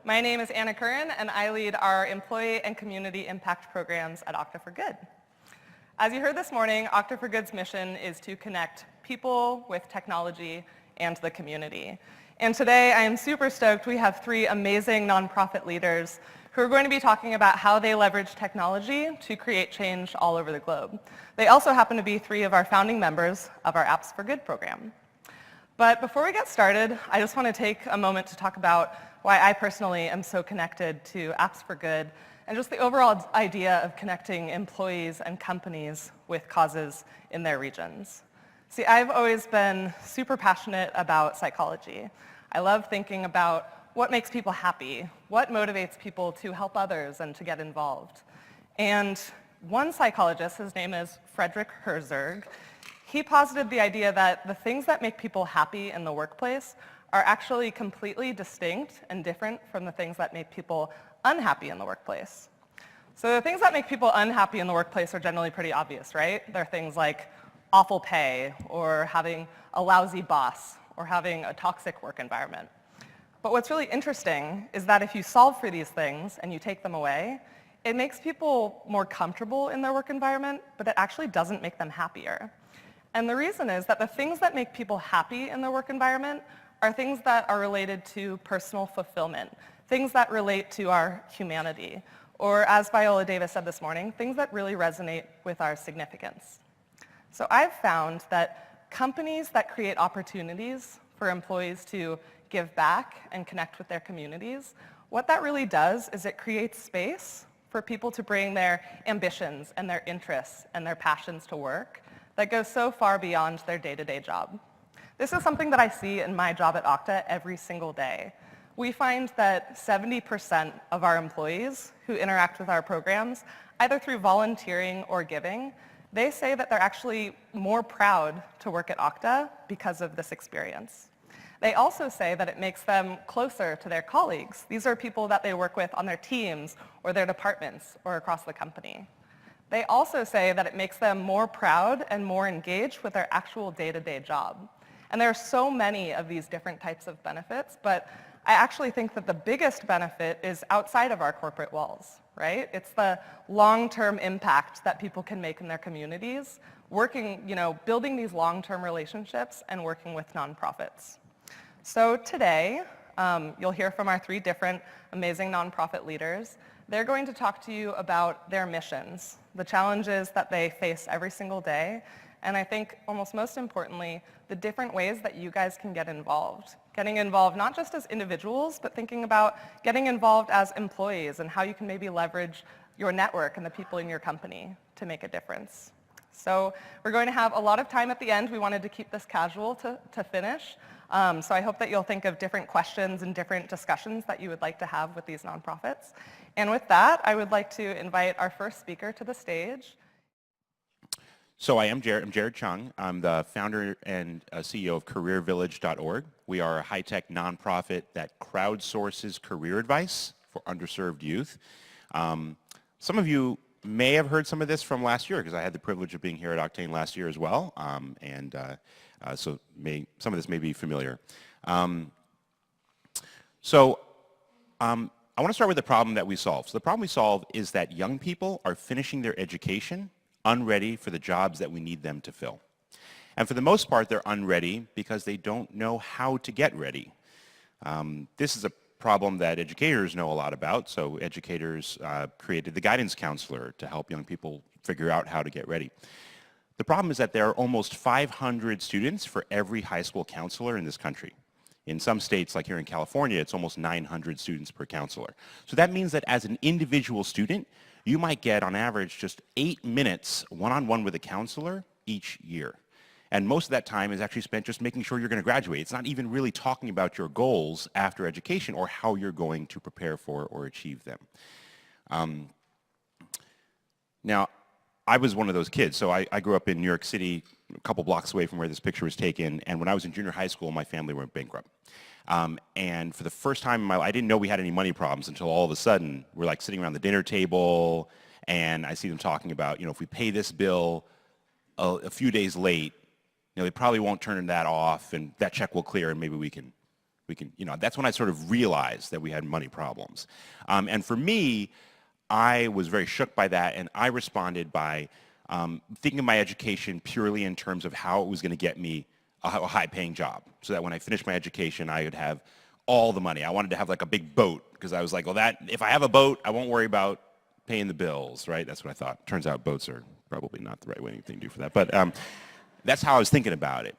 My name is Anna Curran, and I lead our employee and community impact programs at Okta for Good. As you heard this morning, Okta for Good's mission is to connect people with technology and the community. And today, I am super stoked. We have three amazing nonprofit leaders who are going to be talking about how they leverage technology to create change all over the globe. They also happen to be three of our founding members of our Apps for Good program. But before we get started, I just want to take a moment to talk about why I personally am so connected to Apps for Good and just the overall idea of connecting employees and companies with causes in their regions. See, I've always been super passionate about psychology. I love thinking about what makes people happy, what motivates people to help others and to get involved. And one psychologist, his name is Frederick Herzog, he posited the idea that the things that make people happy in the workplace are actually completely distinct and different from the things that make people unhappy in the workplace. So the things that make people unhappy in the workplace are generally pretty obvious, right? They're things like awful pay, or having a lousy boss, or having a toxic work environment. But what's really interesting is that if you solve for these things and you take them away, it makes people more comfortable in their work environment, but it actually doesn't make them happier. And the reason is that the things that make people happy in their work environment are things that are related to personal fulfillment, things that relate to our humanity, or as Viola Davis said this morning, things that really resonate with our significance. So I've found that companies that create opportunities for employees to give back and connect with their communities, what that really does is it creates space for people to bring their ambitions and their interests and their passions to work that goes so far beyond their day-to-day job. This is something that I see in my job at Okta every single day. We find that 70% of our employees who interact with our programs, either through volunteering or giving, they say that they're actually more proud to work at Okta because of this experience. They also say that it makes them closer to their colleagues. These are people that they work with on their teams or their departments or across the company. They also say that it makes them more proud and more engaged with their actual day-to-day job. And there are so many of these different types of benefits, but I actually think that the biggest benefit is outside of our corporate walls, right? It's the long-term impact that people can make in their communities, working, building these long-term relationships and working with nonprofits. So today, you'll hear from our three different amazing nonprofit leaders. They're going to talk to you about their missions, the challenges that they face every single day, and I think almost most importantly, the different ways that you guys can get involved. Getting involved not just as individuals, but thinking about getting involved as employees and how you can maybe leverage your network and the people in your company to make a difference. So we're going to have a lot of time at the end. We wanted to keep this casual to finish. So I hope that you'll think of different questions and different discussions that you would like to have with these nonprofits. And with that, I would like to invite our first speaker to the stage. So I'm Jared Chung. I'm the founder and CEO of CareerVillage.org. We are a high-tech nonprofit that crowdsources career advice for underserved youth. Some of you may have heard some of this from last year because I had the privilege of being here at Oktane last year as well, so some of this may be familiar. I want to start with the problem that we solve. So the problem we solve is that young people are finishing their education unready for the jobs that we need them to fill. And for the most part, they're unready because they don't know how to get ready. This is a problem that educators know a lot about, so educators created the guidance counselor to help young people figure out how to get ready. The problem is that there are almost 500 students for every high school counselor in this country. In some states, like here in California, it's almost 900 students per counselor. So that means that as an individual student, you might get, on average, just 8 minutes one-on-one with a counselor each year. And most of that time is actually spent just making sure you're going to graduate. It's not even really talking about your goals after education or how you're going to prepare for or achieve them. Now, I was one of those kids. So I grew up in New York City, a couple blocks away from where this picture was taken. And when I was in junior high school, my family went bankrupt. And for the first time in my life, I didn't know we had any money problems until all of a sudden we're like sitting around the dinner table and I see them talking about, if we pay this bill a few days late, they probably won't turn that off and that check will clear and maybe we can We can, that's when I sort of realized that we had money problems. And for me, I was very shook by that, and I responded by thinking of my education purely in terms of how it was going to get me a high-paying job, so that when I finished my education, I would have all the money. I wanted to have like a big boat, because I was like, well, if I have a boat, I won't worry about paying the bills, right? That's what I thought. Turns out boats are probably not the right thing to do for that. But that's how I was thinking about it.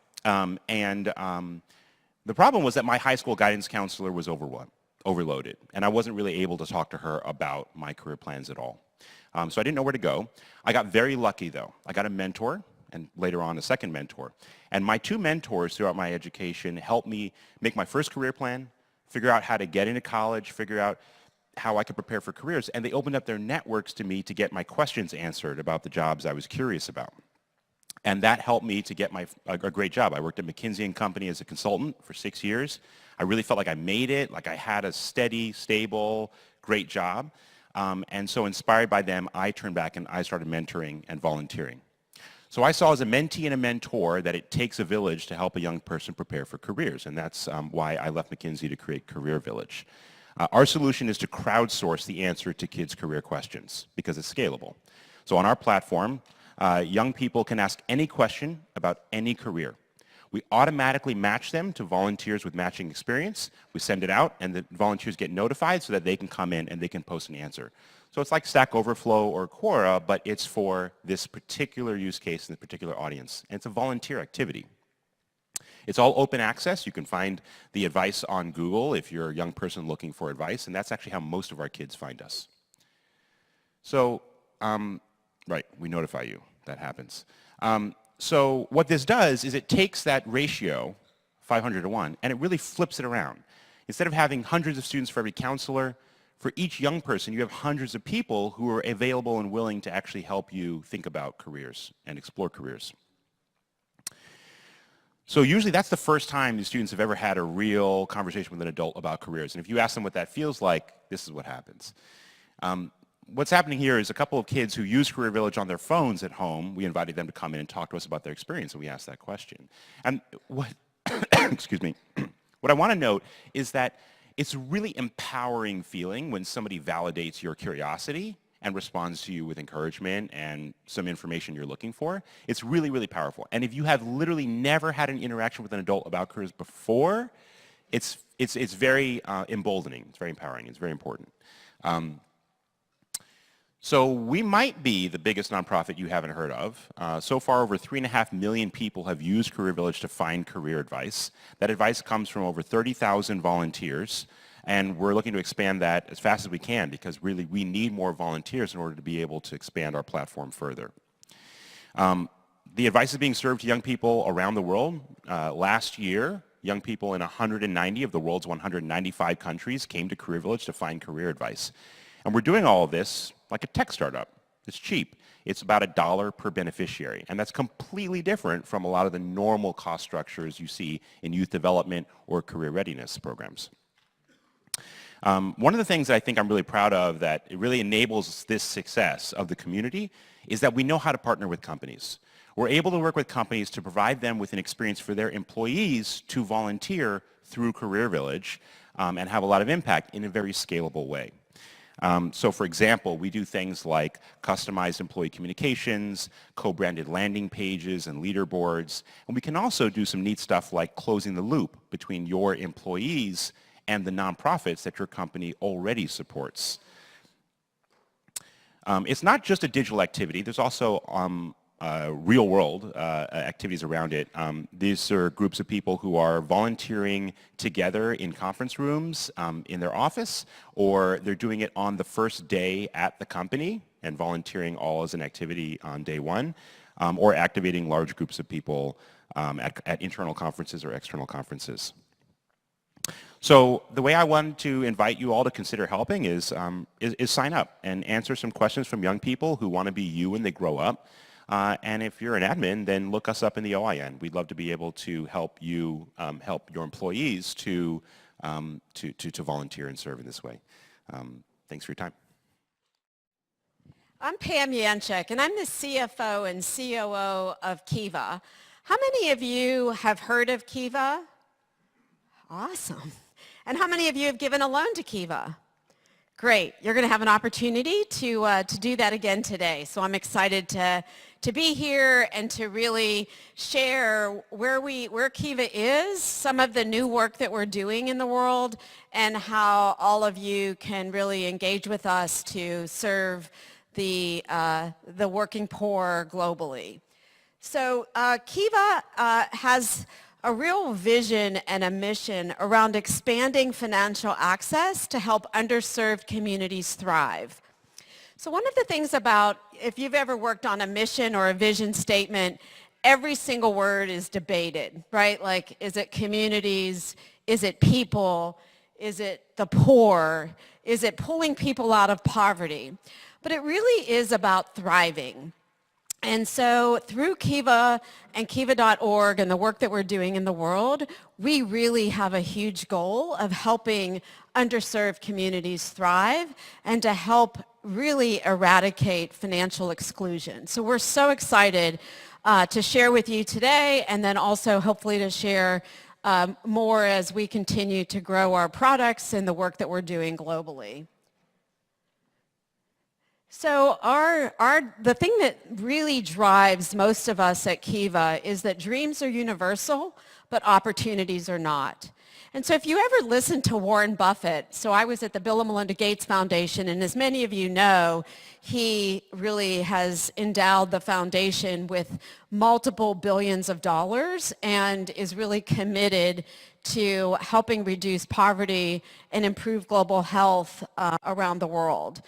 The problem was that my high school guidance counselor was overloaded, and I wasn't really able to talk to her about my career plans at all. So I didn't know where to go. I got very lucky, though. I got a mentor, and later on a second mentor. And my two mentors throughout my education helped me make my first career plan, figure out how to get into college, figure out how I could prepare for careers, and they opened up their networks to me to get my questions answered about the jobs I was curious about. And that helped me to get a great job. I worked at McKinsey & Company as a consultant for 6 years. I really felt like I made it, like I had a steady, stable, great job. And so inspired by them, I turned back and I started mentoring and volunteering. So I saw as a mentee and a mentor that it takes a village to help a young person prepare for careers, and that's why I left McKinsey to create CareerVillage. Our solution is to crowdsource the answer to kids' career questions because it's scalable. So on our platform, young people can ask any question about any career. We automatically match them to volunteers with matching experience. We send it out, and the volunteers get notified so that they can come in and they can post an answer. So it's like Stack Overflow or Quora, but it's for this particular use case and the particular audience. And it's a volunteer activity. It's all open access. You can find the advice on Google if you're a young person looking for advice, and that's actually how most of our kids find us. So, right, we notify you. That happens. So what this does is it takes that ratio, 500 to 1, and it really flips it around. Instead of having hundreds of students for every counselor, for each young person, you have hundreds of people who are available and willing to actually help you think about careers and explore careers. So usually that's the first time these students have ever had a real conversation with an adult about careers. And if you ask them what that feels like, this is what happens. What's happening here is a couple of kids who use CareerVillage on their phones at home. We invited them to come in and talk to us about their experience, and we asked that question. And what, excuse me, what I want to note is that it's a really empowering feeling when somebody validates your curiosity and responds to you with encouragement and some information you're looking for. It's really, really powerful. And if you have literally never had an interaction with an adult about careers before, it's very emboldening. It's very empowering. It's very important. So we might be the biggest nonprofit you haven't heard of. So far, over 3.5 million people have used CareerVillage to find career advice. That advice comes from over 30,000 volunteers, and we're looking to expand that as fast as we can because really we need more volunteers in order to be able to expand our platform further. The advice is being served to young people around the world. Last year, young people in 190 of the world's 195 countries came to CareerVillage to find career advice. And we're doing all of this like a tech startup. It's cheap. It's about $1 per beneficiary. And that's completely different from a lot of the normal cost structures you see in youth development or career readiness programs. One of the things that I think I'm really proud of that it really enables this success of the community is that we know how to partner with companies. We're able to work with companies to provide them with an experience for their employees to volunteer through CareerVillage and have a lot of impact in a very scalable way. So for example, we do things like customized employee communications, co-branded landing pages and leaderboards, and we can also do some neat stuff like closing the loop between your employees and the nonprofits that your company already supports. It's not just a digital activity. There's also real-world activities around it. These are groups of people who are volunteering together in conference rooms in their office, or they're doing it on the first day at the company and volunteering all as an activity on day one, or activating large groups of people at internal conferences or external conferences. So the way I want to invite you all to consider helping is sign up and answer some questions from young people who want to be you when they grow up. And if you're an admin, then look us up in the OIN. We'd love to be able to help you help your employees to volunteer and serve in this way. Thanks for your time. I'm Pam Yanchik, and I'm the CFO and COO of Kiva. How many of you have heard of Kiva? Awesome. And how many of you have given a loan to Kiva? Great. You're going to have an opportunity to do that again today. So I'm excited to be here and to really share where Kiva is, some of the new work that we're doing in the world, and how all of you can really engage with us to serve the working poor globally. So Kiva has a real vision and a mission around expanding financial access to help underserved communities thrive. So one of the things about, if you've ever worked on a mission or a vision statement, every single word is debated, right? Like, is it communities? Is it people? Is it the poor? Is it pulling people out of poverty? But it really is about thriving. And so through Kiva and kiva.org and the work that we're doing in the world, we really have a huge goal of helping underserved communities thrive and to help really eradicate financial exclusion. So we're so excited to share with you today, and then also hopefully to share more as we continue to grow our products and the work that we're doing globally. So the thing that really drives most of us at Kiva is that dreams are universal, but opportunities are not. And so if you ever listen to Warren Buffett, so I was at the Bill and Melinda Gates Foundation, and as many of you know, he really has endowed the foundation with multiple billions of dollars and is really committed to helping reduce poverty and improve global health around the world.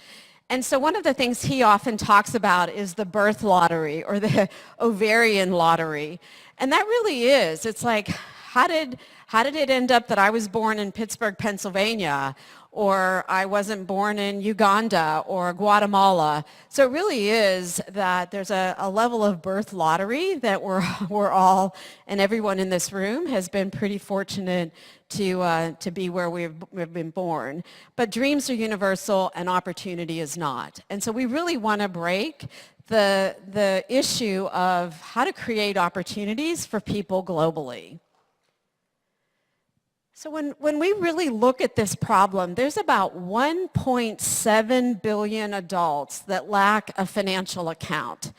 And so one of the things he often talks about is the birth lottery or the ovarian lottery. And that really is. It's like, how did it end up that I was born in Pittsburgh, Pennsylvania, or I wasn't born in Uganda or Guatemala? So it really is that there's a level of birth lottery that we're all, and everyone in this room has been pretty fortunate to be where we've been born. But dreams are universal and opportunity is not. And so we really want to break the issue of how to create opportunities for people globally. So when we really look at this problem, there's about 1.7 billion adults that lack a financial account.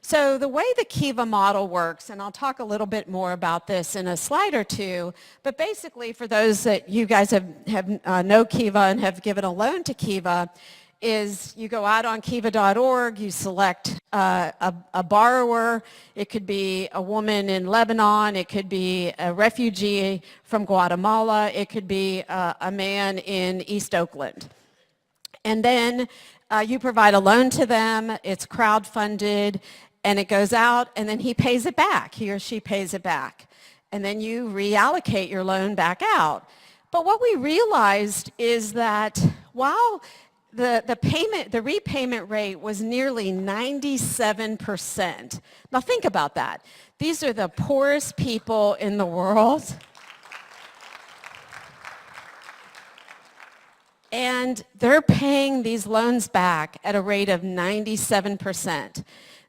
So the way the Kiva model works, and I'll talk a little bit more about this in a slide or two, but basically for those that you guys know Kiva and have given a loan to Kiva, is you go out on kiva.org, you select a borrower. It could be a woman in Lebanon, it could be a refugee from Guatemala, it could be a man in East Oakland. And then you provide a loan to them, it's crowdfunded, and it goes out, and then he pays it back, he or she pays it back. And then you reallocate your loan back out. But what we realized is that while the repayment rate was nearly 97%. Now think about that. These are the poorest people in the world. And they're paying these loans back at a rate of 97%.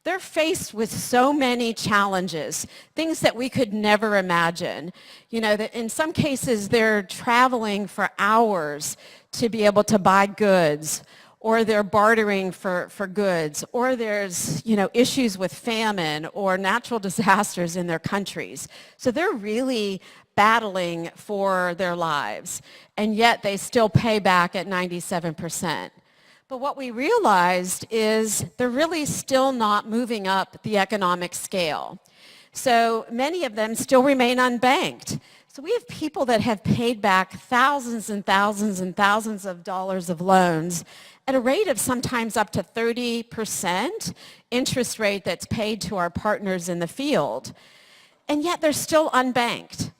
They're faced with so many challenges, things that we could never imagine. You know, that in some cases they're traveling for hours to be able to buy goods, or they're bartering for goods, or there's, you know, issues with famine or natural disasters in their countries. So they're really battling for their lives, and yet they still pay back at 97%. But what we realized is they're really still not moving up the economic scale. So many of them still remain unbanked. So we have people that have paid back thousands and thousands and thousands of dollars of loans at a rate of sometimes up to 30% interest rate that's paid to our partners in the field. And yet they're still unbanked.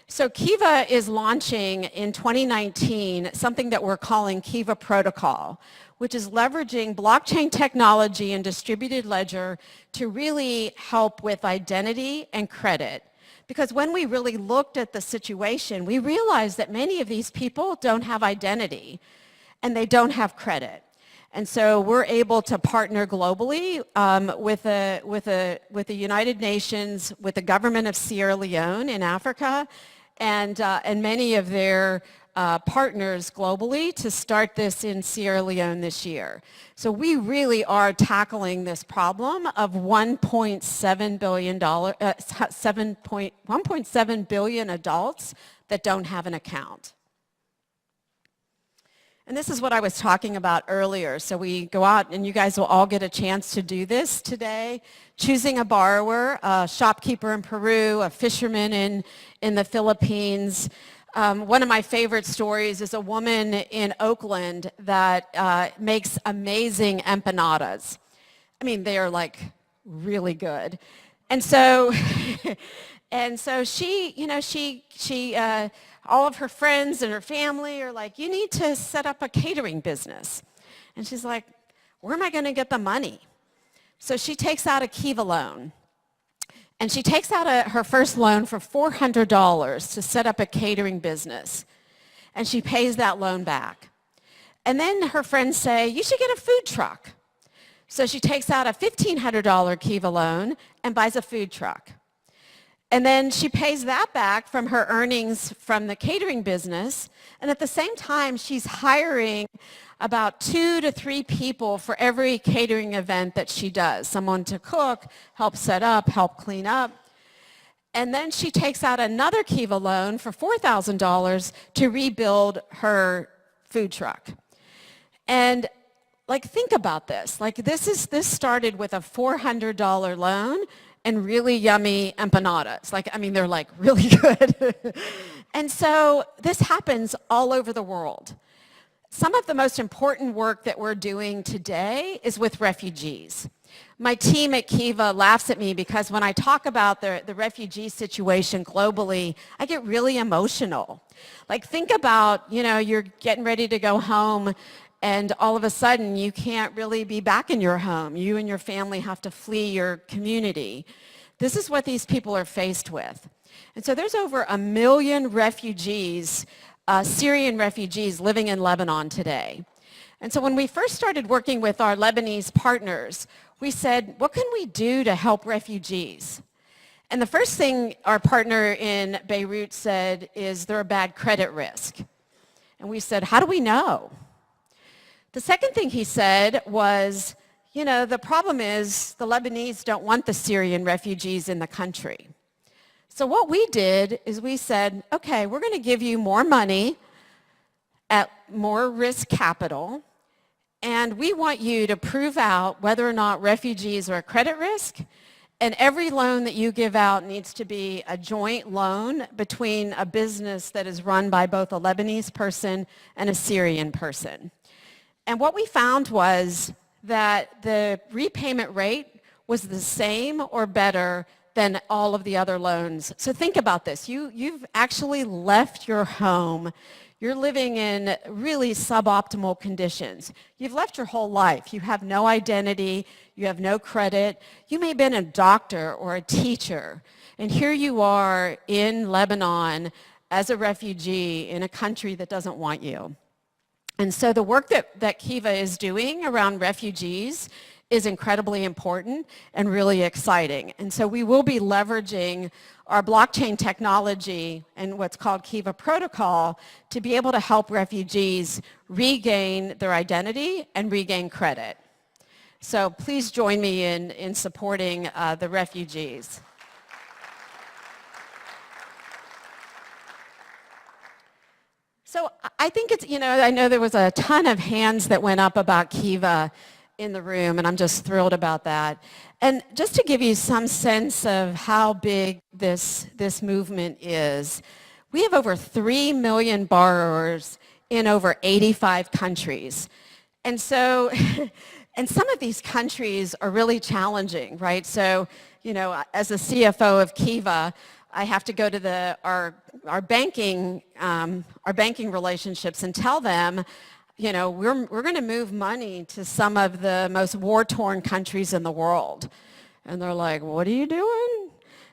So Kiva is launching in 2019 something that we're calling Kiva Protocol, which is leveraging blockchain technology and distributed ledger to really help with identity and credit. Because when we really looked at the situation, we realized that many of these people don't have identity and they don't have credit. And so we're able to partner globally with the United Nations, with the government of Sierra Leone in Africa, and many of their partners globally to start this in Sierra Leone this year. So we really are tackling this problem of $1.7 billion adults that don't have an account. And this is what I was talking about earlier. So we go out, and you guys will all get a chance to do this today, choosing a borrower, a shopkeeper in Peru, a fisherman in the Philippines. One of my favorite stories is a woman in Oakland that makes amazing empanadas. I mean, they are like really good. And so, she, all of her friends and her family are like, you need to set up a catering business. And she's like, where am I going to get the money? So she takes out a Kiva loan. And she takes out her first loan for $400 to set up a catering business. And she pays that loan back. And then her friends say, you should get a food truck. So she takes out a $1,500 Kiva loan and buys a food truck. And then she pays that back from her earnings from the catering business. And at the same time, she's hiring about 2 to 3 people for every catering event that she does. Someone to cook, help set up, help clean up. And then she takes out another Kiva loan for $4,000 to rebuild her food truck. And think about this. This started with a $400 loan and really yummy empanadas. They're really good. And so this happens all over the world. Some of the most important work that we're doing today is with refugees. My team at Kiva laughs at me because when I talk about the refugee situation globally, I get really emotional. Think about, you're getting ready to go home and all of a sudden you can't really be back in your home. You and your family have to flee your community. This is what these people are faced with. And so there's over 1 million refugees, Syrian refugees living in Lebanon today. And so when we first started working with our Lebanese partners, we said, what can we do to help refugees? And the first thing our partner in Beirut said is they're a bad credit risk. And we said, how do we know? The second thing he said was, the problem is the Lebanese don't want the Syrian refugees in the country. So what we did is we said, okay, we're going to give you more money at more risk capital, and we want you to prove out whether or not refugees are a credit risk, and every loan that you give out needs to be a joint loan between a business that is run by both a Lebanese person and a Syrian person. And what we found was that the repayment rate was the same or better than all of the other loans. So think about this. You've actually left your home. You're living in really suboptimal conditions. You've left your whole life. You have no identity. You have no credit. You may have been a doctor or a teacher. And here you are in Lebanon as a refugee in a country that doesn't want you. And so the work that Kiva is doing around refugees is incredibly important and really exciting. And so we will be leveraging our blockchain technology and what's called Kiva Protocol to be able to help refugees regain their identity and regain credit. So please join me in supporting the refugees. So I think it's, I know there was a ton of hands that went up about Kiva in the room, and I'm just thrilled about that. And just to give you some sense of how big this movement is, we have over 3 million borrowers in over 85 countries. And so, and some of these countries are really challenging, right? So, as a CFO of Kiva, I have to go to our banking relationships and tell them, we're going to move money to some of the most war-torn countries in the world. And they're like, what are you doing?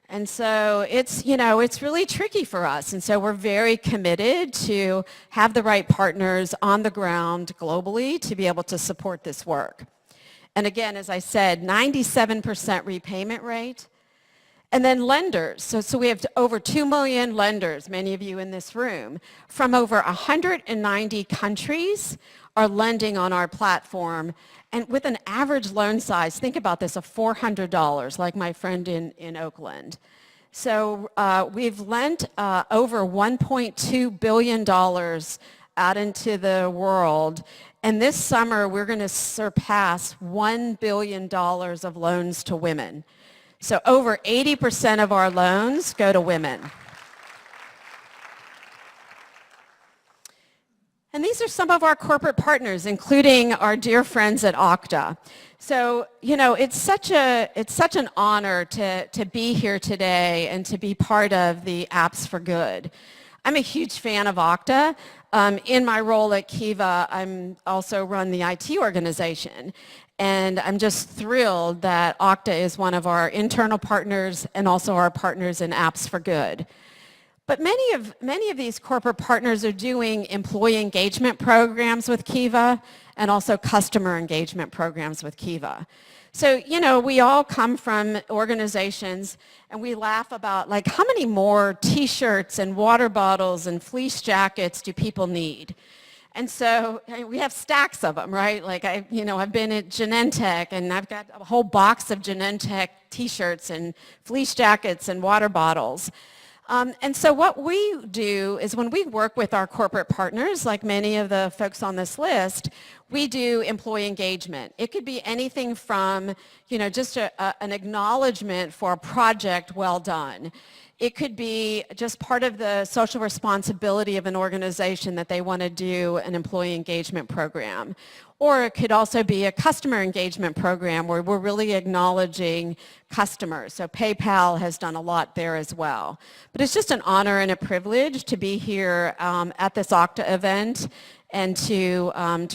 And so it's really tricky for us. And so we're very committed to have the right partners on the ground globally to be able to support this work. And again, as I said, 97% repayment rate. And then lenders. So we have over 2 million lenders, many of you in this room, from over 190 countries are lending on our platform. And with an average loan size, think about this, of $400, like my friend in Oakland. So we've lent over $1.2 billion out into the world. And this summer, we're going to surpass $1 billion of loans to women. So over 80% of our loans go to women. And these are some of our corporate partners, including our dear friends at Okta. So, you know, it's such an honor to be here today and to be part of the Apps for Good. I'm a huge fan of Okta. In my role at Kiva, I'm also run the IT organization. And I'm just thrilled that Okta is one of our internal partners and also our partners in Apps for Good. But many of these corporate partners are doing employee engagement programs with Kiva and also customer engagement programs with Kiva. So, you know, we all come from organizations and we laugh about, like, how many more t-shirts and water bottles and fleece jackets do people need? And so we have stacks of them, right? Like, I've been at Genentech, and I've got a whole box of Genentech t-shirts and fleece jackets and water bottles. And so what we do is when we work with our corporate partners, like many of the folks on this list, we do employee engagement. It could be anything from, you know, just an acknowledgement for a project well done. It could be just part of the social responsibility of an organization that they want to do an employee engagement program. Or it could also be a customer engagement program where we're really acknowledging customers. So PayPal has done a lot there as well. But it's just an honor and a privilege to be here at this Okta event and to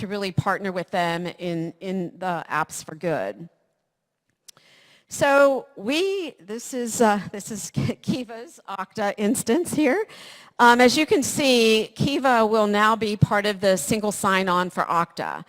really partner with them in the Apps for Good. So this is Kiva's Okta instance here. As you can see, Kiva will now be part of the single sign-on for Okta.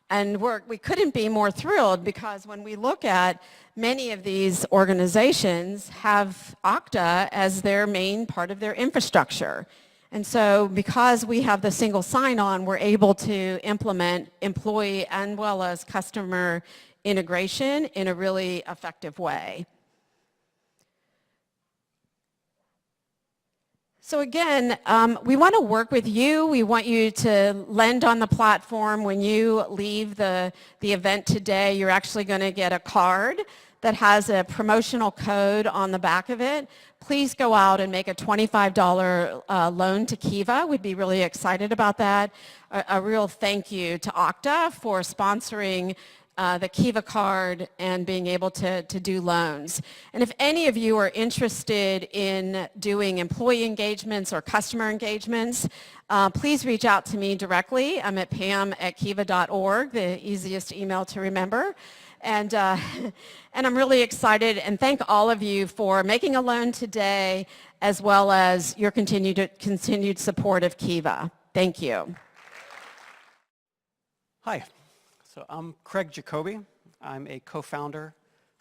And we couldn't be more thrilled because when we look at many of these organizations have Okta as their main part of their infrastructure. And so because we have the single sign-on, we're able to implement employee and well as customer integration in a really effective way. So again, we want to work with you. We want you to lend on the platform. When you leave the event today, you're actually going to get a card that has a promotional code on the back of it. Please go out and make a $25 loan to Kiva. We'd be really excited about that. A real thank you to Okta for sponsoring the Kiva card and being able to do loans. And if any of you are interested in doing employee engagements or customer engagements, please reach out to me directly. I'm at pam@kiva.org, the easiest email to remember. And I'm really excited and thank all of you for making a loan today as well as your continued support of Kiva. Thank you. Hi. So I'm Craig Jacoby. I'm a co-founder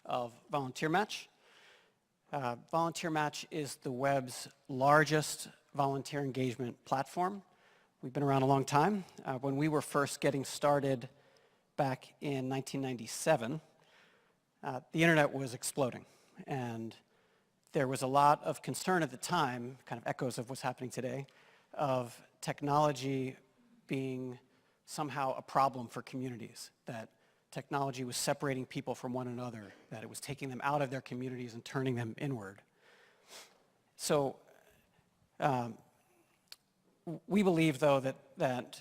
of VolunteerMatch. VolunteerMatch is the web's largest volunteer engagement platform. We've been around a long time. When we were first getting started back in 1997, the internet was exploding. And there was a lot of concern at the time, kind of echoes of what's happening today, of technology being somehow a problem for communities, that technology was separating people from one another, that it was taking them out of their communities and turning them inward. So we believe, though, that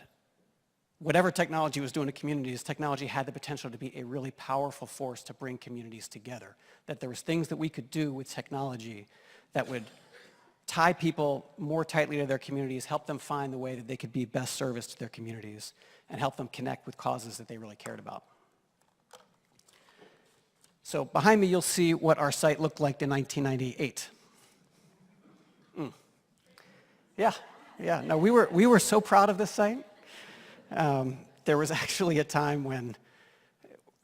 whatever technology was doing to communities, technology had the potential to be a really powerful force to bring communities together, that there was things that we could do with technology that would tie people more tightly to their communities, help them find the way that they could be best service to their communities, and help them connect with causes that they really cared about. So behind me, you'll see what our site looked like in 1998. Yeah, no, we were so proud of this site. There was actually a time when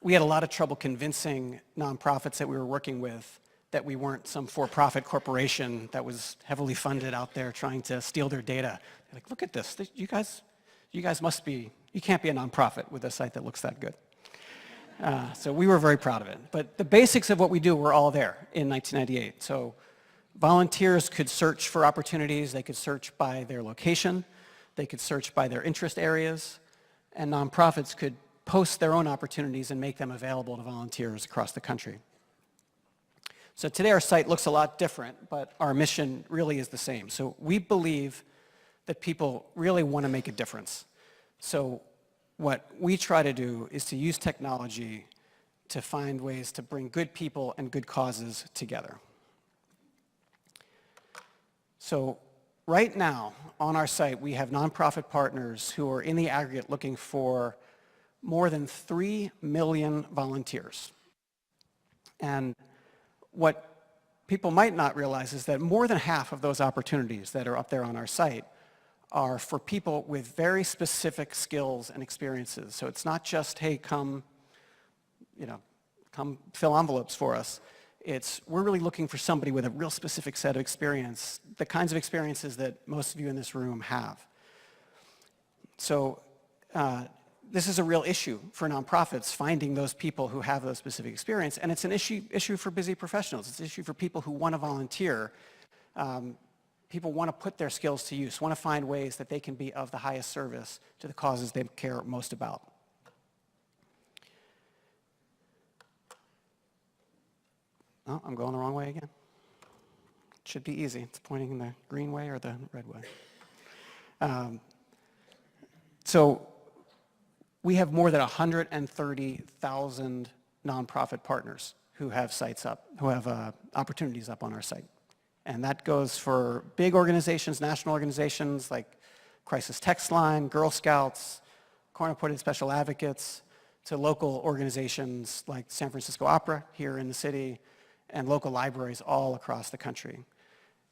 we had a lot of trouble convincing nonprofits that we were working with that we weren't some for-profit corporation that was heavily funded out there trying to steal their data. They're like, look at this, you guys must be, you can't be a nonprofit with a site that looks that good. So we were very proud of it. But the basics of what we do were all there in 1998. So volunteers could search for opportunities, they could search by their location, they could search by their interest areas, and nonprofits could post their own opportunities and make them available to volunteers across the country. So today our site looks a lot different, but our mission really is the same. So we believe that people really want to make a difference. So what we try to do is to use technology to find ways to bring good people and good causes together. So right now on our site we have nonprofit partners who are in the aggregate looking for more than 3 million volunteers. And what people might not realize is that more than half of those opportunities that are up there on our site are for people with very specific skills and experiences. So it's not just, hey, come fill envelopes for us. We're really looking for somebody with a real specific set of experience, the kinds of experiences that most of you in this room have. So this is a real issue for nonprofits, finding those people who have those specific experience, and it's an issue for busy professionals. It's an issue for people who want to volunteer. People want to put their skills to use, want to find ways that they can be of the highest service to the causes they care most about. Oh, I'm going the wrong way again. It should be easy. It's pointing in the green way or the red way. So we have more than 130,000 nonprofit partners who have sites up, who have opportunities up on our site. And that goes for big organizations, national organizations like Crisis Text Line, Girl Scouts, Court-Appointed Special Advocates, to local organizations like San Francisco Opera here in the city, and local libraries all across the country.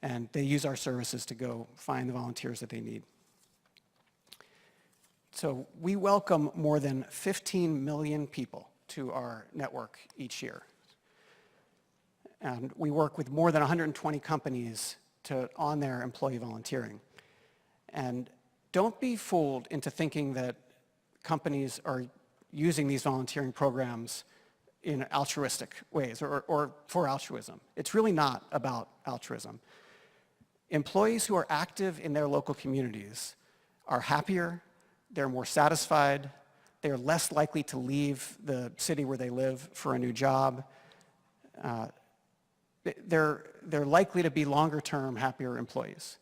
And they use our services to go find the volunteers that they need. So we welcome more than 15 million people to our network each year. And we work with more than 120 companies on their employee volunteering. And don't be fooled into thinking that companies are using these volunteering programs in altruistic ways or for altruism. It's really not about altruism. Employees who are active in their local communities are happier, they're more satisfied, they're less likely to leave the city where they live for a new job. They're likely to be longer-term, happier employees.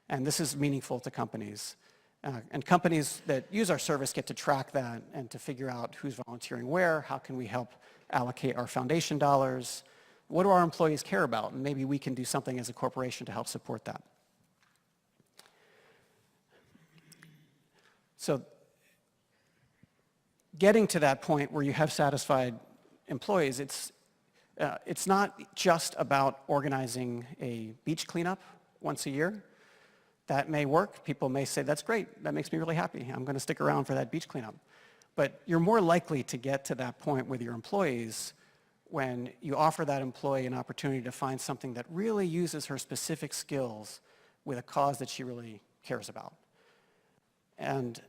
And this is meaningful to companies. And companies that use our service get to track that and to figure out who's volunteering where, how can we help allocate our foundation dollars, what do our employees care about, and maybe we can do something as a corporation to help support that. So getting to that point where you have satisfied employees, it's not just about organizing a beach cleanup once a year. That may work. People may say, that's great, that makes me really happy. I'm going to stick around for that beach cleanup. But you're more likely to get to that point with your employees when you offer that employee an opportunity to find something that really uses her specific skills with a cause that she really cares about. And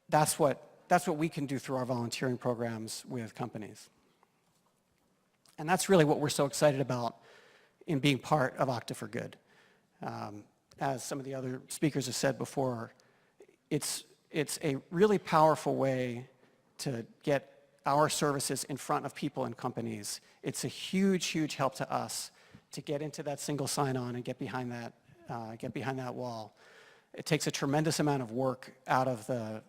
that's what we can do through our volunteering programs with companies. And that's really what we're so excited about in being part of Okta for Good. As some of the other speakers have said before, it's a really powerful way to get our services in front of people and companies. It's a huge, huge help to us to get into that single sign-on and get behind that wall. It takes a tremendous amount of work out of the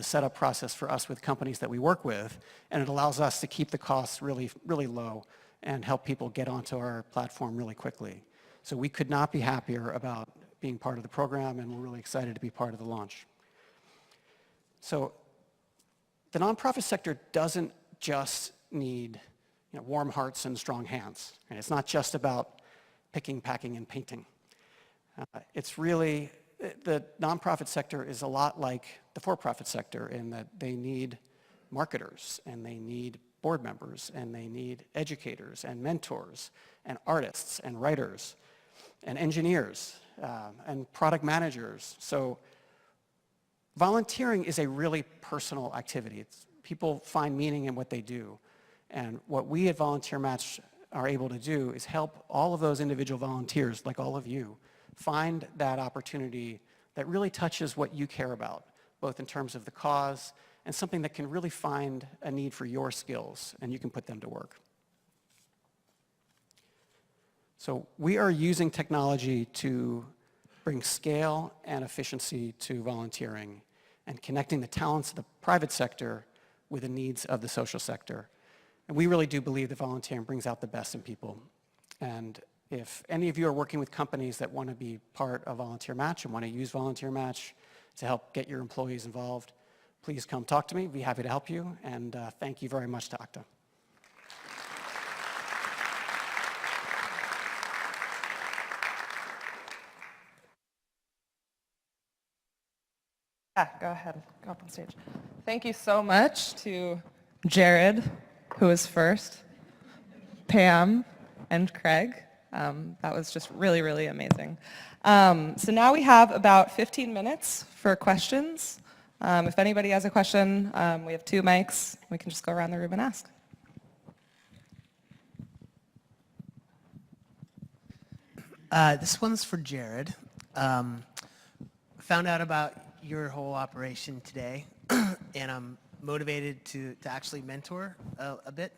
setup process for us with companies that we work with, and it allows us to keep the costs really, really low and help people get onto our platform really quickly. So we could not be happier about being part of the program, and we're really excited to be part of the launch. So the nonprofit sector doesn't just need warm hearts and strong hands. And it's not just about picking, packing, and painting. It's really, the nonprofit sector is a lot like the for-profit sector in that they need marketers, and they need board members, and they need educators and mentors and artists and writers and engineers and product managers. So volunteering is a really personal activity. People find meaning in what they do. And what we at VolunteerMatch are able to do is help all of those individual volunteers, like all of you, find that opportunity that really touches what you care about, both in terms of the cause and something that can really find a need for your skills, and you can put them to work. So we are using technology to bring scale and efficiency to volunteering and connecting the talents of the private sector with the needs of the social sector. And we really do believe that volunteering brings out the best in people. And if any of you are working with companies that want to be part of VolunteerMatch and want to use VolunteerMatch to help get your employees involved, please come talk to me. We'd be happy to help you. And thank you very much to Okta. Yeah, go ahead. Go up on stage. Thank you so much to Jared, who was first, Pam, and Craig. That was just really, really amazing. So now we have about 15 minutes for questions. If anybody has a question, we have 2 mics. We can just go around the room and ask. This one's for Jared. Found out about your whole operation today, and I'm motivated to actually mentor a bit.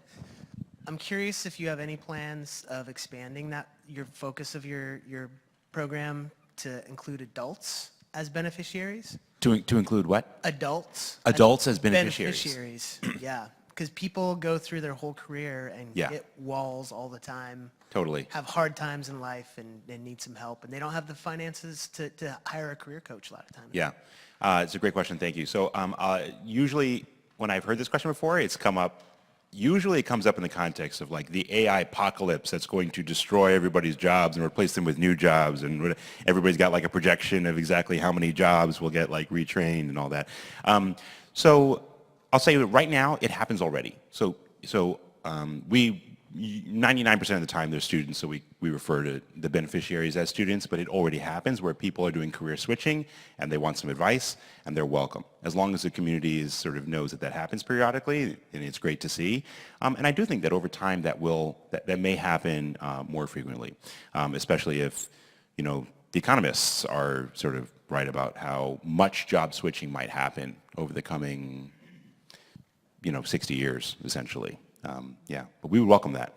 I'm curious if you have any plans of expanding that, your focus of your program to include adults as beneficiaries? To include what? Adults. Adults as beneficiaries. Beneficiaries, yeah. Because people go through their whole career and Yeah. hit walls all the time. Totally. Have hard times in life and need some help, and they don't have the finances to hire a career coach a lot of times. Yeah, it's a great question. Thank you. So usually when I've heard this question before, usually it comes up in the context of like the AI apocalypse that's going to destroy everybody's jobs and replace them with new jobs, and everybody's got like a projection of exactly how many jobs will get like retrained and all that. So I'll say that right now it happens already. So 99% of the time they're students, so we refer to the beneficiaries as students, but it already happens where people are doing career switching and they want some advice and they're welcome. As long as the community sort of knows that happens periodically, and it's great to see. And I do think that over time that may happen more frequently, especially if, the economists are sort of right about how much job switching might happen over the coming, 60 years, essentially. Yeah, but we would welcome that.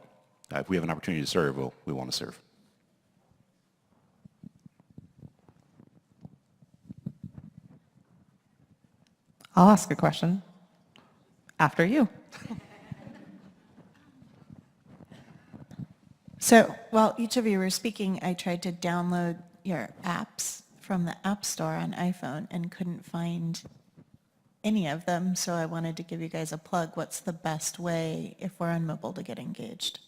If we have an opportunity to serve, we want to serve. I'll ask a question after you. So while each of you were speaking, I tried to download your apps from the App Store on iPhone and couldn't find any of them, so I wanted to give you guys a plug. What's the best way, if we're on mobile, to get engaged?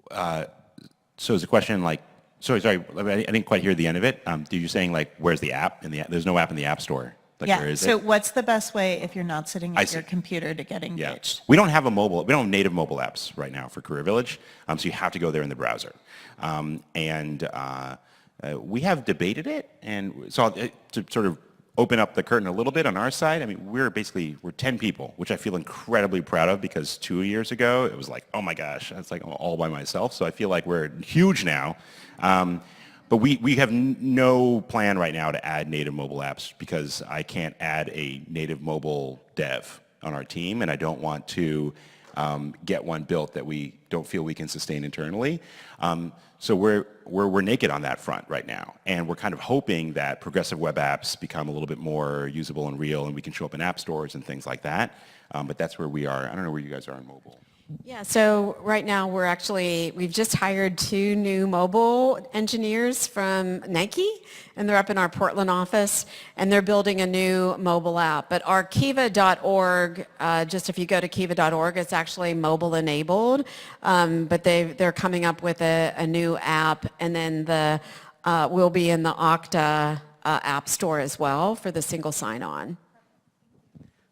So is the question like, sorry, I didn't quite hear the end of it. You're saying like, where's the app? There's no app in the App Store. Like, Yeah, where is so it? what's the best way if you're not sitting at your computer to get Yeah. engaged? We don't have native mobile apps right now for CareerVillage, so you have to go there in the browser. We have debated it, and so to sort of open up the curtain a little bit on our side, I mean, we're 10 people, which I feel incredibly proud of, because 2 years ago, it was like, oh my gosh, that's like all by myself. So I feel like we're huge now. But we have no plan right now to add native mobile apps, because I can't add a native mobile dev on our team, and I don't want to get one built that we don't feel we can sustain internally. So we're naked on that front right now, and we're kind of hoping that progressive web apps become a little bit more usable and real, and we can show up in app stores and things like that. But that's where we are. I don't know where you guys are on mobile. Yeah, so right now we've just hired 2 new mobile engineers from Nike, and they're up in our Portland office, and they're building a new mobile app. But our kiva.org, just if you go to kiva.org, it's actually mobile enabled, but they're coming up with a new app, and then will be in the Okta app store as well for the single sign-on.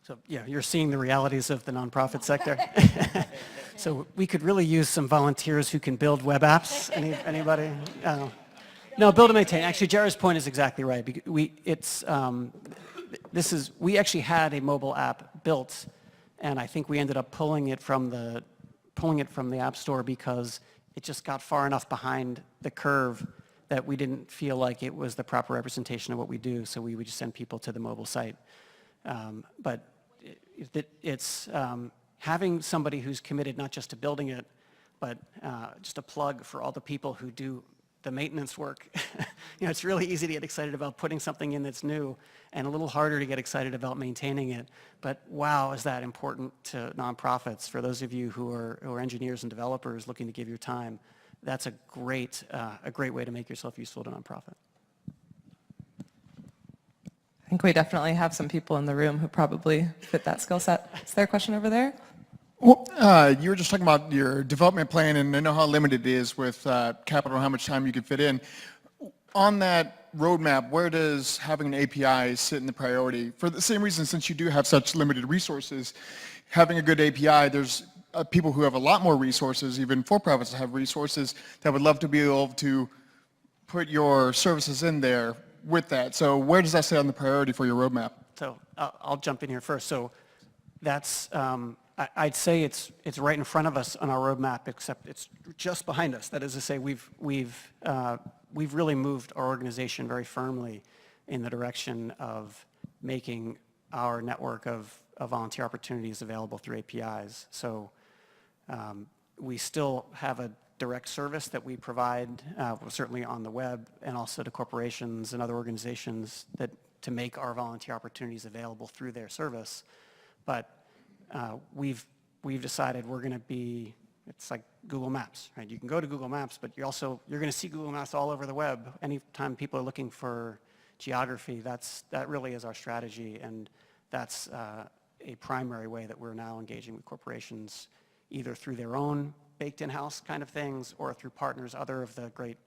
So yeah, you're seeing the realities of the nonprofit sector. So we could really use some volunteers who can build web apps. Anybody? No, build and maintain. Actually, Jared's point is exactly right. We actually had a mobile app built, and I think we ended up pulling it from the App Store because it just got far enough behind the curve that we didn't feel like it was the proper representation of what we do. So we would just send people to the mobile site. But it's having somebody who's committed not just to building it, but just a plug for all the people who do the maintenance work. It's really easy to get excited about putting something in that's new and a little harder to get excited about maintaining it. But wow, is that important to nonprofits. For those of you who are engineers and developers looking to give your time, that's a great way to make yourself useful to nonprofit. I think we definitely have some people in the room who probably fit that skill set. Is there a question over there? Well, you were just talking about your development plan, and I know how limited it is with capital, how much time you can fit in. On that roadmap, where does having an API sit in the priority? For the same reason, since you do have such limited resources, having a good API, there's people who have a lot more resources, even for-profits that have resources, that would love to be able to put your services in there with that. So where does that sit on the priority for your roadmap? So I'll jump in here first. So that's, I'd say it's right in front of us on our roadmap, except it's just behind us. That is to say, we've really moved our organization very firmly in the direction of making our network of volunteer opportunities available through APIs. So we still have a direct service that we provide, certainly on the web, and also to corporations and other organizations to make our volunteer opportunities available through their service. But we've decided we're going to be, it's like Google Maps, right? You can go to Google Maps, but you're going to see Google Maps all over the web. Anytime people are looking for geography, that really is our strategy, and that's a primary way that we're now engaging with corporations, either through their own baked in-house kind of things or through partners, other of the great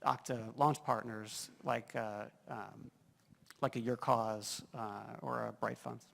Okta launch partners like a Your Cause or a Bright Funds.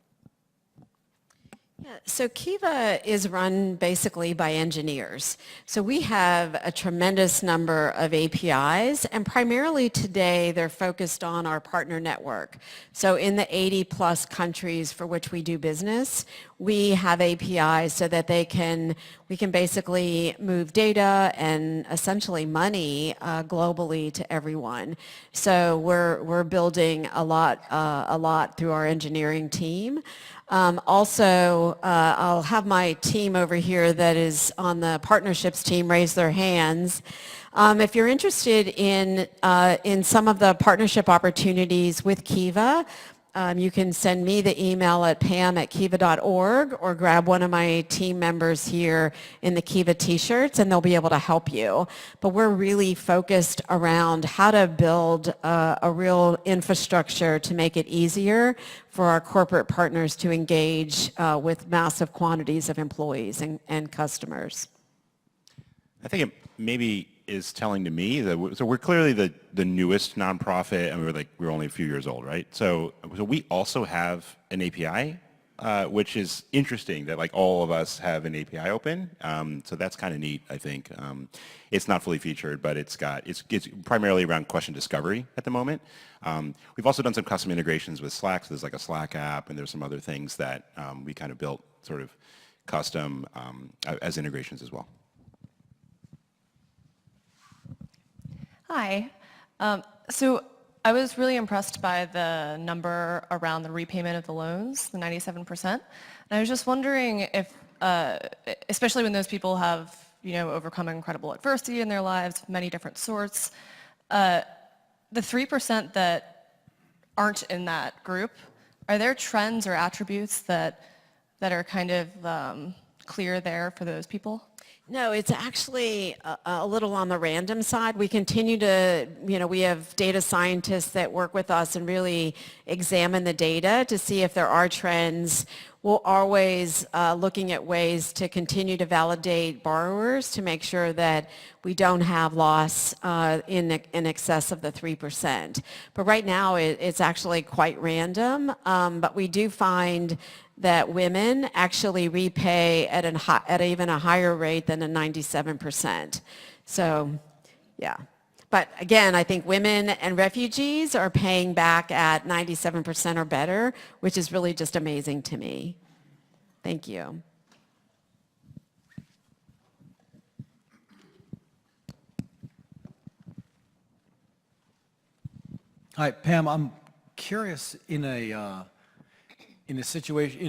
Yeah, so Kiva is run basically by engineers. So we have a tremendous number of APIs, and primarily today they're focused on our partner network. So in the 80 plus countries for which we do business, we have APIs so that we can basically move data and essentially money globally to everyone. So we're building a lot through our engineering team. Also, I'll have my team over here that is on the partnerships team raise their hands. If you're interested in some of the partnership opportunities with Kiva, you can send me the email at pam@kiva.org or grab one of my team members here in the Kiva t-shirts and they'll be able to help you. But we're really focused around how to build a real infrastructure to make it easier for our corporate partners to engage with massive quantities of employees and customers. I think it maybe is telling to me that so we're clearly the newest nonprofit, and we're only a few years old, right? So we also have an API, which is interesting that like all of us have an API open. So that's kind of neat, I think. It's not fully featured, but it's primarily around question discovery at the moment. We've also done some custom integrations with Slack. So there's like a Slack app, and there's some other things that we kind of built sort of custom as integrations as well. Hi. So I was really impressed by the number around the repayment of the loans, the 97%. And I was just wondering if, especially when those people have, overcome incredible adversity in their lives, many different sorts, the 3% that aren't in that group, are there trends or attributes that are kind of clear there for those people? No, it's actually a little on the random side. We continue to, we have data scientists that work with us and really examine the data to see if there are trends. We're always looking at ways to continue to validate borrowers to make sure that we don't have loss in excess of the 3%. But right now it's actually quite random, but we do find that women actually repay at even a higher rate than a 97%. So, yeah. But again, I think women and refugees are paying back at 97% or better, which is really just amazing to me. Thank you. Hi, Pam. I'm curious in a situation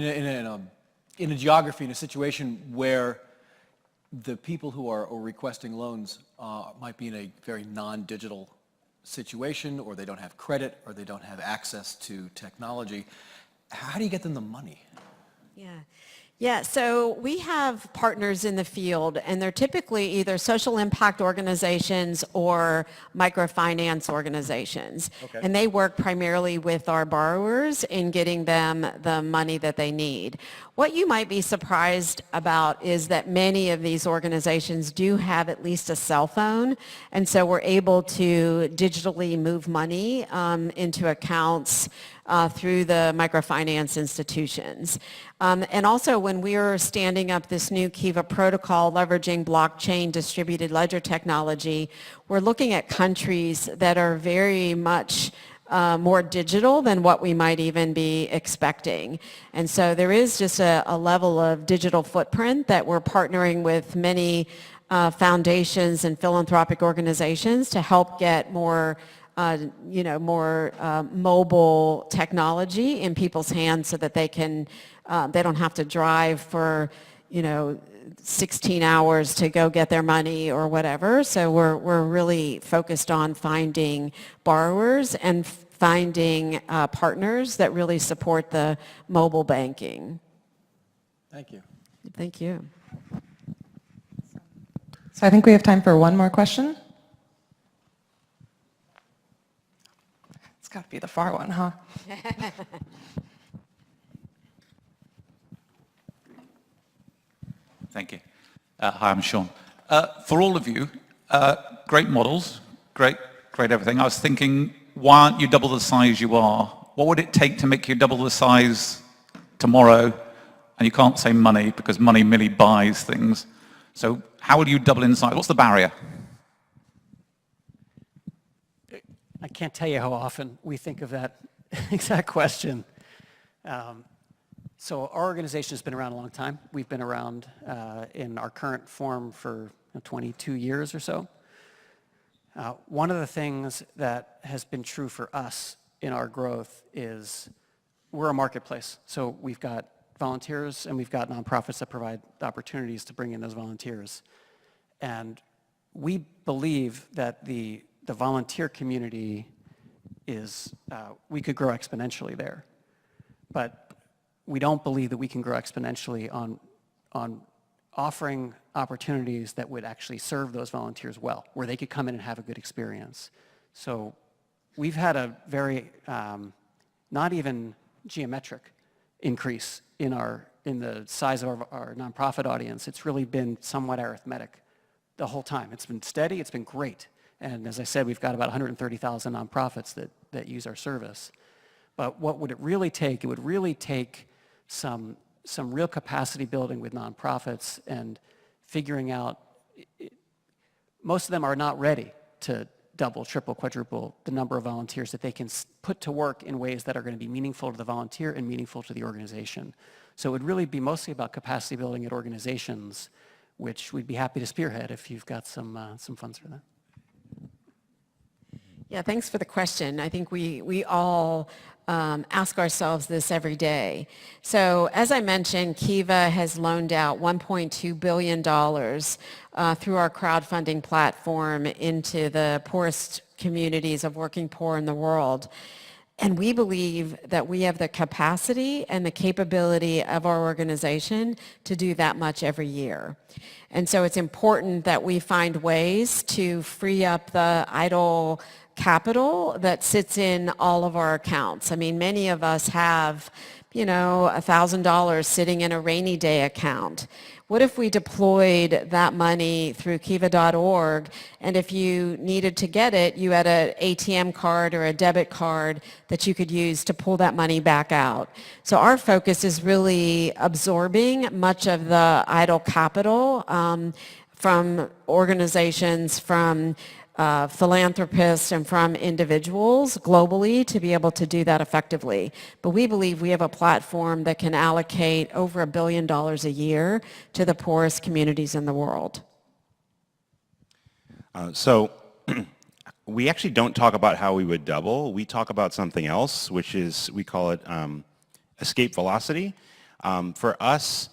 in a geography, in a situation where the people who are requesting loans might be in a very non-digital situation, or they don't have credit, or they don't have access to technology. How do you get them the money? Yeah, so we have partners in the field, and they're typically either social impact organizations or microfinance organizations. Okay. And they work primarily with our borrowers in getting them the money that they need. What you might be surprised about is that many of these organizations do have at least a cell phone, and so we're able to digitally move money into accounts through the microfinance institutions. And also when we were standing up this new Kiva protocol leveraging blockchain distributed ledger technology, we're looking at countries that are very much more digital than what we might even be expecting. And so there is just a level of digital footprint that we're partnering with many foundations and philanthropic organizations to help get more mobile technology in people's hands so that they don't have to drive for 16 hours to go get their money or whatever. So we're really focused on finding borrowers and finding partners that really support the mobile banking. Thank you. Thank you. So I think we have time for one more question. It's got to be the far one, huh? Thank you. Hi, I'm Sean. For all of you, great models, great everything. I was thinking, why aren't you double the size you are? What would it take to make you double the size tomorrow? And you can't say money because money merely buys things. So how would you double in size? What's the barrier? I can't tell you how often we think of that exact question. So our organization has been around a long time. We've been around in our current form for 22 years or so. One of the things that has been true for us in our growth is we're a marketplace. So we've got volunteers and we've got nonprofits that provide opportunities to bring in those volunteers. And we believe that the volunteer community is, we could grow exponentially there. But we don't believe that we can grow exponentially on offering opportunities that would actually serve those volunteers well, where they could come in and have a good experience. So we've had a very, not even geometric increase in the size of our nonprofit audience. It's really been somewhat arithmetic the whole time. It's been steady, it's been great. And as I said, we've got about 130,000 nonprofits that use our service. But what would it really take? It would really take some real capacity building with nonprofits and figuring out, most of them are not ready to double, triple, quadruple the number of volunteers that they can put to work in ways that are going to be meaningful to the volunteer and meaningful to the organization. So it would really be mostly about capacity building at organizations, which we'd be happy to spearhead if you've got some funds for that. Yeah, thanks for the question. I think we all ask ourselves this every day. So as I mentioned, Kiva has loaned out $1.2 billion through our crowdfunding platform into the poorest communities of working poor in the world. And we believe that we have the capacity and the capability of our organization to do that much every year. And so it's important that we find ways to free up the idle capital that sits in all of our accounts. I mean, many of us have $1,000 sitting in a rainy day account. What if we deployed that money through kiva.org, and if you needed to get it, you had an ATM card or a debit card that you could use to pull that money back out? So our focus is really absorbing much of the idle capital from organizations, from philanthropists, and from individuals globally to be able to do that effectively. But we believe we have a platform that can allocate over $1 billion a year to the poorest communities in the world. So we actually don't talk about how we would double. We talk about something else, which is, we call it escape velocity. For us,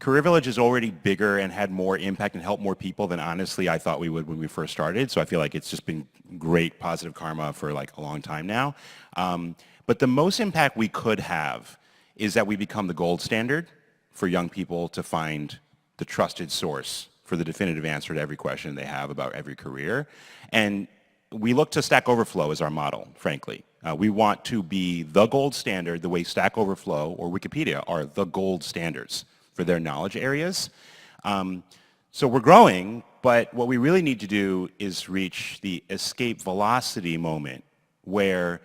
CareerVillage is already bigger and had more impact and helped more people than honestly I thought we would when we first started. So I feel like it's just been great positive karma for like a long time now. But the most impact we could have is that we become the gold standard for young people to find the trusted source for the definitive answer to every question they have about every career. And we look to Stack Overflow as our model, frankly. We want to be the gold standard the way Stack Overflow or Wikipedia are the gold standards for their knowledge areas. So we're growing, but what we really need to do is reach the escape velocity moment where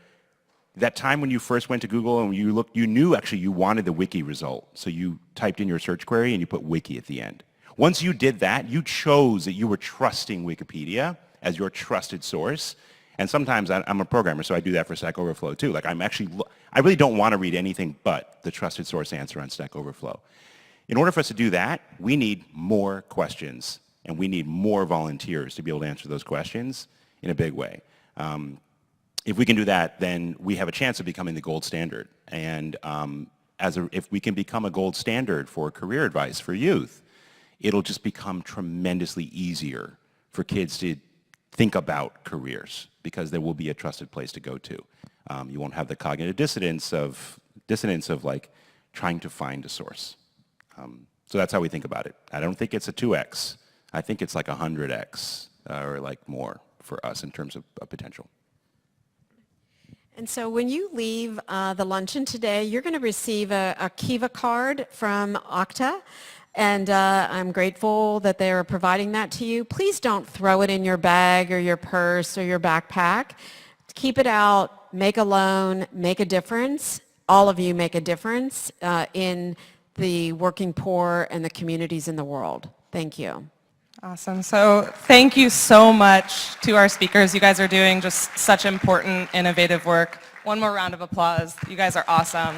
that time when you first went to Google and you looked, you knew actually you wanted the wiki result. So you typed in your search query and you put wiki at the end. Once you did that, you chose that you were trusting Wikipedia as your trusted source. And sometimes I'm a programmer, so I do that for Stack Overflow too. Like I really don't want to read anything but the trusted source answer on Stack Overflow. In order for us to do that, we need more questions, and we need more volunteers to be able to answer those questions in a big way. If we can do that, then we have a chance of becoming the gold standard. And if we can become a gold standard for career advice for youth, it'll just become tremendously easier for kids to think about careers because there will be a trusted place to go to. You won't have the cognitive dissonance of like trying to find a source. So that's how we think about it. I don't think it's a 2x. I think it's like 100x or like more for us in terms of potential. And so when you leave the luncheon today, you're going to receive a Kiva card from Okta. And I'm grateful that they're providing that to you. Please don't throw it in your bag or your purse or your backpack. Keep it out, make a loan, make a difference. All of you make a difference in the working poor and the communities in the world. Thank you. Awesome. So thank you so much to our speakers. You guys are doing just such important, innovative work. One more round of applause. You guys are awesome.